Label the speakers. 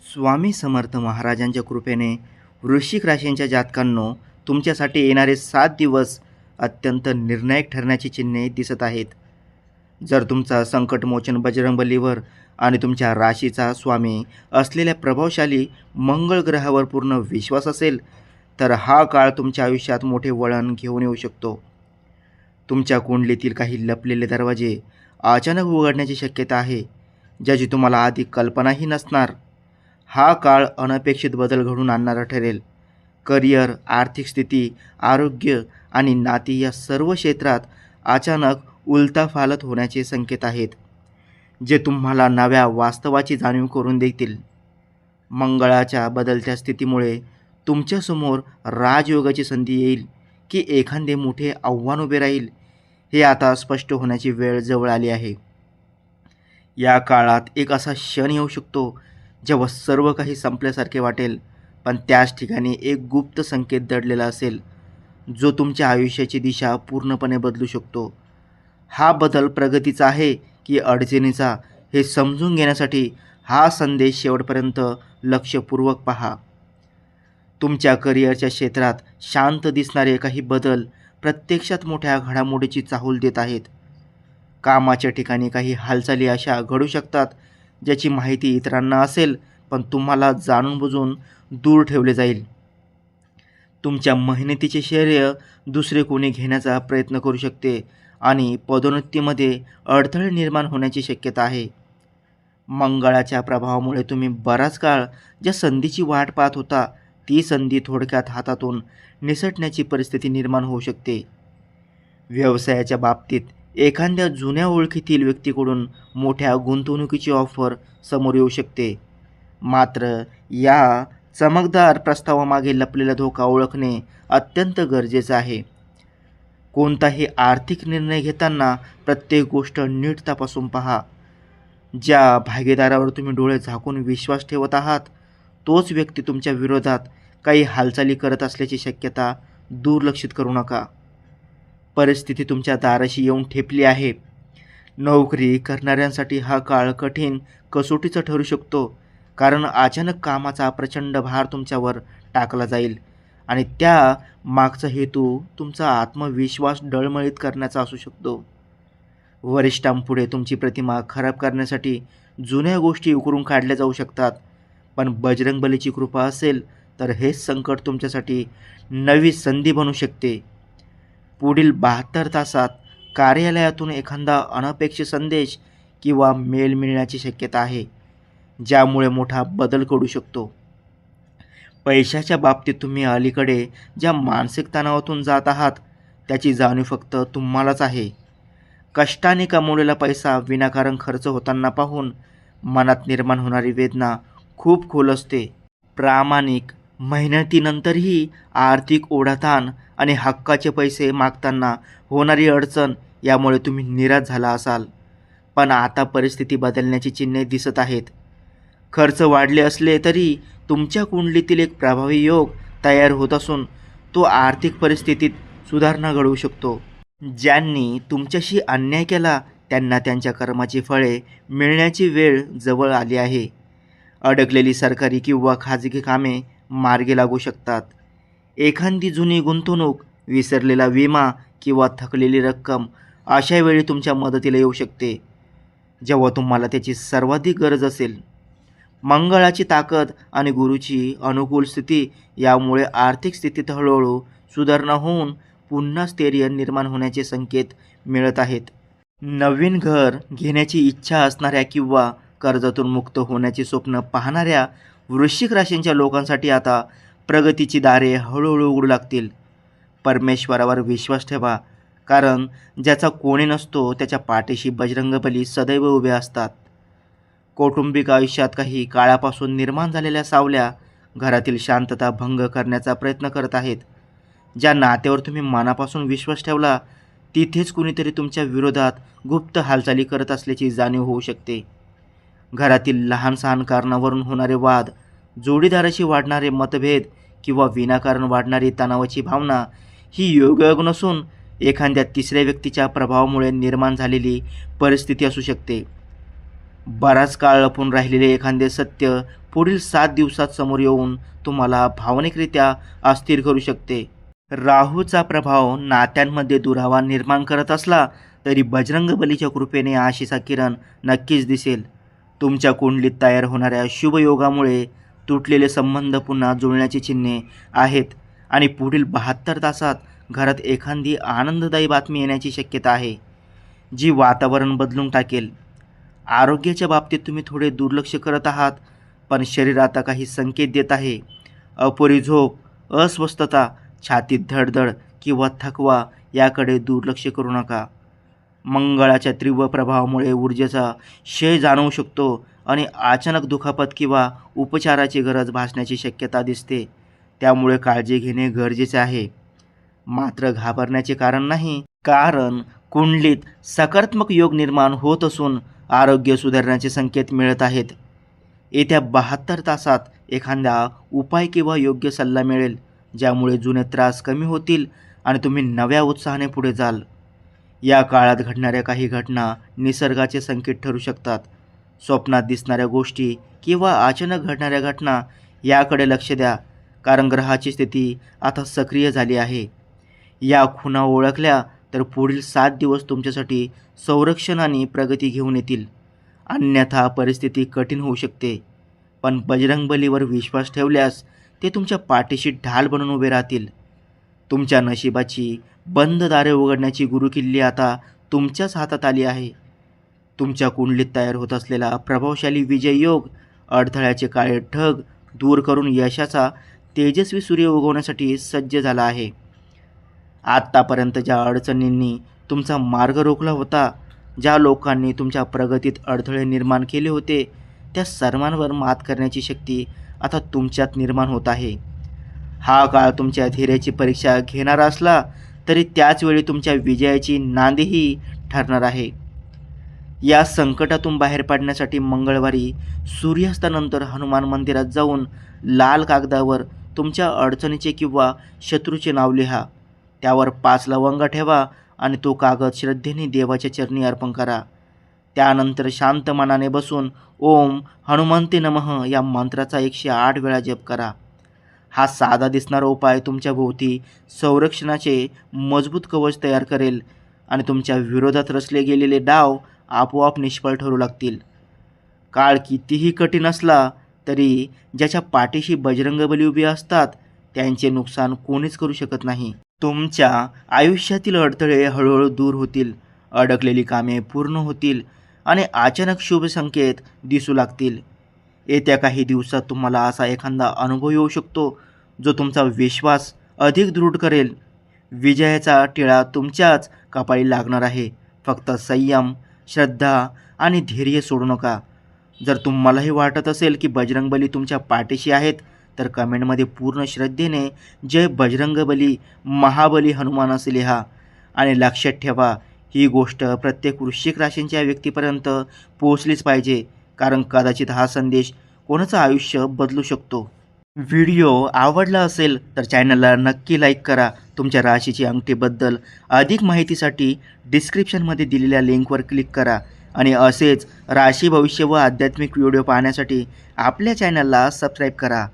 Speaker 1: स्वामी समर्थ महाराजांच्या कृपेने वृश्चिक राशींच्या जातकांनो, तुमच्यासाठी येणारे 7 दिवस अत्यंत निर्णायक ठरण्याची चिन्हे दिसत आहेत. जर तुमचा संकटमोचन बजरंगबलीवर आणि तुमच्या राशीचा स्वामी असलेल्या प्रभावशाली मंगळ ग्रहावर पूर्ण विश्वास असेल, तर हा काळ तुमच्या आयुष्यात मोठे वळण घेऊन येऊ शकतो. तुमच्या कुंडलीतील काही लपलेले दरवाजे अचानक उघडण्याची शक्यता आहे, ज्याची तुम्हाला आधी कल्पनाही नसणार. हा काळ अनपेक्षित बदल घडवून आणणारा ठरेल. करिअर, आर्थिक स्थिती, आरोग्य आणि नाती या सर्व क्षेत्रात अचानक उलथापालथ होण्याचे संकेत आहेत, जे तुम्हाला नव्या वास्तवाची जाणीव करून देतील. मंगळाच्या बदलत्या स्थितीमुळे तुमच्यासमोर राजयोगाची संधी येईल की एखादे मोठे आव्हान उभे राहील, हे आता स्पष्ट होण्याची वेळ जवळ आली आहे. या काळात एक असा क्षण येऊ शकतो जेव्हा सर्व काही संपल्यासारखे वाटेल, पण त्याच ठिकाणी एक गुप्त संकेत दडलेला असेल, जो तुमच्या आयुष्याची दिशा पूर्णपणे बदलू शकतो. हा बदल प्रगतीचा आहे की अडचणीचा, हे समजून घेण्यासाठी हा संदेश शेवटपर्यंत लक्षपूर्वक पहा. तुमच्या करिअरच्या क्षेत्रात शांत दिसणारे काही बदल प्रत्यक्षात मोठ्या घडामोडीची चाहूल देत आहेत. कामाच्या ठिकाणी काही हालचाली अशा घडू शकतात ज्याची माहिती इतरांना असेल, पण तुम्हाला जाणून बुजून दूर ठेवले जाईल. तुमच्या मेहनतीचे श्रेय दुसरे कोणी घेण्याचा प्रयत्न करू शकते आणि पदोन्नतीमध्ये अडथळे निर्माण होण्याची शक्यता आहे. मंगळाच्या प्रभावामुळे तुम्ही बराच काळ ज्या संधीची वाट पाहत होता, ती संधी थोडक्यात हातातून निसटण्याची परिस्थिती निर्माण होऊ शकते. व्यवसायाच्या बाबतीत एखाद्या जुन्या ओळखीतील व्यक्तीकडून मोठ्या गुंतवणुकीची ऑफर समोर येऊ शकते. मात्र या चमकदार प्रस्तावामागे लपलेला धोका ओळखणे अत्यंत गरजेचं आहे. कोणताही आर्थिक निर्णय घेताना प्रत्येक गोष्ट नीट तपासून पहा. ज्या भागीदारावर तुम्ही डोळे झाकून विश्वास ठेवत आहात, तोच व्यक्ती तुमच्या विरोधात काही हालचाली करत असल्याची शक्यता दुर्लक्षित करू नका. परिस्थिती तुमच्या दाराशी येऊन ठेपली आहे. नोकरी करणाऱ्यांसाठी हा काळ कठीण कसोटीचा ठरू शकतो, कारण अचानक कामाचा प्रचंड भार तुमच्यावर टाकला जाईल आणि त्या मागचा हेतू तुमचा आत्मविश्वास डळमळीत करण्याचा असू शकतो. वरिष्ठांपुढे तुमची प्रतिमा खराब करण्यासाठी जुन्या गोष्टी उकरून काढल्या जाऊ शकतात, पण बजरंगबलीची कृपा असेल तर हेच संकट तुमच्यासाठी नवी संधी बनू शकते. पुढील 72 तासात कार्यालयातून एखादा अनपेक्षित संदेश किंवा मेल मिळण्याची शक्यता आहे, ज्यामुळे मोठा बदल घडू शकतो. पैशाच्या बाबतीत तुम्ही अलीकडे ज्या मानसिक तणावातून जात आहात, त्याची जाणीव फक्त तुम्हालाच आहे. कष्टाने कमवलेला पैसा विनाकारण खर्च होताना पाहून मनात निर्माण होणारी वेदना खूप खोल असते. प्रामाणिक मेहनतीनंतरही आर्थिक ओढाताण आणि हक्काचे पैसे मागताना होणारी अडचण यामुळे तुम्ही निराश झाला असाल, पण आता परिस्थिती बदलण्याची चिन्हे दिसत आहेत. खर्च वाढले असले तरी तुमच्या कुंडलीतील एक प्रभावी योग तयार होत असून तो आर्थिक परिस्थितीत सुधारणा घडवू शकतो. ज्यांनी तुमच्याशी अन्याय केला त्यांना त्यांच्या कर्माची फळे मिळण्याची वेळ जवळ आली आहे. अडकलेली सरकारी किंवा खाजगी कामे मार्गी लागू शकतात. एखादी जुनी गुंतवणूक, विसरलेला विमा किंवा थकलेली रक्कम अशा वेळी तुमच्या मदतीला येऊ शकते, जेव्हा तुम्हाला त्याची सर्वाधिक गरज असेल. मंगळाची ताकद आणि गुरुची अनुकूल स्थिती यामुळे आर्थिक स्थितीत हळूहळू सुधारणा होऊन पुन्हा स्थैर्य निर्माण होण्याचे संकेत मिळत आहेत. नवीन घर घेण्याची इच्छा असणाऱ्या किंवा कर्जातून मुक्त होण्याचे स्वप्न पाहणाऱ्या वृश्चिक राशींच्या लोकांसाठी आता प्रगतीची दारे हळूहळू उघडू लागतील. परमेश्वरावर विश्वास ठेवा, कारण ज्याचा कोणी नसतो त्याच्या पाठीशी बजरंगबली सदैव उभे असतात. कौटुंबिक आयुष्यात काही काळापासून निर्माण झालेल्या सावल्या घरातील शांतता भंग करण्याचा प्रयत्न करत आहेत. ज्या नात्यावर तुम्ही मनापासून विश्वास ठेवला, तिथेच कुणीतरी तुमच्या विरोधात गुप्त हालचाली करत असल्याची जाणीव होऊ शकते. घरातील लहान सहान कारणावरून होणारे वाद, जोडीदाराशी वाढणारे मतभेद किंवा विनाकारण वाढणारी तणावाची भावना ही योगायोग नसून एखाद्या तिसऱ्या व्यक्तीच्या प्रभावामुळे निर्माण झालेली परिस्थिती असू शकते. बराच काळ लपून राहिलेले एखादे सत्य पुढील 7 दिवसात समोर येऊन तुम्हाला भावनिकरित्या अस्थिर करू शकते. राहूचा प्रभाव नात्यांमध्ये दुरावा निर्माण करत असला तरी बजरंगबलीच्या कृपेने आशेचा किरण नक्कीच दिसेल. तुमच्या कुंडलीत तयार होणाऱ्या शुभयोगामुळे तुटलेले संबंध पुन्हा जुळण्याची चिन्हे आहेत आणि पुढील 72 तासात घरात एखादी आनंददायी बातमी येण्याची शक्यता आहे, जी वातावरण बदलून टाकेल. आरोग्याच्या बाबतीत तुम्ही थोडे दुर्लक्ष करत आहात, पण शरीर आता काही संकेत देत आहे. अपुरी झोप, अस्वस्थता, छातीत धडधड किंवा थकवा याकडे दुर्लक्ष करू नका. मंगळाच्या तीव्र प्रभावामुळे ऊर्जेचा क्षय जाणवू शकतो आणि अचानक दुखापत किंवा उपचाराची गरज भासण्याची शक्यता दिसते. त्यामुळे काळजी घेणे गरजेचे आहे. मात्र घाबरण्याचे कारण नाही, कारण कुंडलीत सकारात्मक योग निर्माण होत असून आरोग्य सुधारण्याचे संकेत मिळत आहेत. येत्या 72 तासात एखादा उपाय किंवा योग्य सल्ला मिळेल, ज्यामुळे जुने त्रास कमी होतील आणि तुम्ही नव्या उत्साहाने पुढे जाल. या काळात घडणाऱ्या काही घटना निसर्गाचे संकेत ठरू शकतात. स्वप्नात दिसणाऱ्या गोष्टी किंवा अचानक घडणाऱ्या घटना याकडे लक्ष द्या, कारण ग्रहाची स्थिती आता सक्रिय झाली आहे. या खुणा ओळखल्या तर पुढील 7 दिवस तुमच्यासाठी संरक्षण आणि प्रगती घेऊन येतील. अन्यथा परिस्थिती कठीण होऊ शकते. पण बजरंगबलीवर विश्वास ठेवल्यास ते तुमच्या पाठीशी ढाल बनून उभे राहतील. तुमच्या नशिबाची बंद दारे उघडण्याची गुरुकिल्ली आता तुमच्याच हातात आली आहे. तुमच्या कुंडलीत तयार होत असलेला प्रभावशाली विजय योग अडथळ्याचे काळे ढग दूर करून यशाचा तेजस्वी सूर्य उगवण्यासाठी सज्ज झाला आहे. आत्तापर्यंत ज्या अडचणींनी तुमचा मार्ग रोखला होता, ज्या लोकांनी तुमच्या प्रगतीत अडथळे निर्माण केले होते, त्या सर्वांवर मात करण्याची शक्ती आता तुमच्यात निर्माण होत आहे. हा काळ तुमच्या धैर्याची परीक्षा घेणारा असला तरी त्याचवेळी तुमच्या विजयाची नांदीही ठरणार आहे. या संकटातून बाहेर पडण्यासाठी मंगळवारी सूर्यास्तानंतर हनुमान मंदिरात जाऊन लाल कागदावर तुमच्या अडचणीचे किंवा शत्रूचे नाव लिहा. त्यावर 5 लवंगा ठेवा आणि तो कागद श्रद्धेने देवाच्या चरणी अर्पण करा. त्यानंतर शांत मनाने बसून ओम हनुमंते नमः या मंत्राचा 108 वेळा जप करा. हा साधा दिसणारा उपाय तुमच्या भोवती संरक्षणाचे मजबूत कवच तयार करेल आणि तुमच्या विरोधात रचले गेलेले डाव आपोआप निष्फळ ठरू लागतील. काळ कितीही कठीण असला तरी ज्याच्या पाठीशी बजरंगबली उभी असतात त्यांचे नुकसान कोणीच करू शकत नाही. तुमच्या आयुष्यातील अडथळे हळूहळू दूर होतील, अडकलेली कामे पूर्ण होतील आणि अचानक शुभ संकेत दिसू लागतील. येत्या काही दिवसात तुम्हाला असा एखादा अनुभव येऊ शकतो जो तुमचा विश्वास अधिक दृढ करेल. विजयाचा टिळा तुमच्याच कपाळी लागणार आहे. फक्त संयम, श्रद्धा आणि धैर्य सोडू नका. जर तुम्हालाही वाटत असेल की बजरंगबली तुमच्या पाठीशी आहेत तर कमेंटमध्ये पूर्ण श्रद्धेने जय बजरंगबली महाबली हनुमान असे लिहा. आणि लक्षात ठेवा, ही गोष्ट प्रत्येक वृश्चिक राशींच्या व्यक्तीपर्यंत पोहोचलीच पाहिजे, कारण कदाचित हा संदेश कोणाचं आयुष्य बदलू शकतो. व्हिडिओ आवडला असेल तर चॅनलला नक्की लाईक करा. तुमच्या राशीची अंगठीबद्दल अधिक माहितीसाठी डिस्क्रिप्शनमध्ये दिलेल्या लिंकवर क्लिक करा आणि असेच राशी भविष्य व आध्यात्मिक व्हिडिओ पाहण्यासाठी आपल्या चॅनलला सबस्क्राईब करा.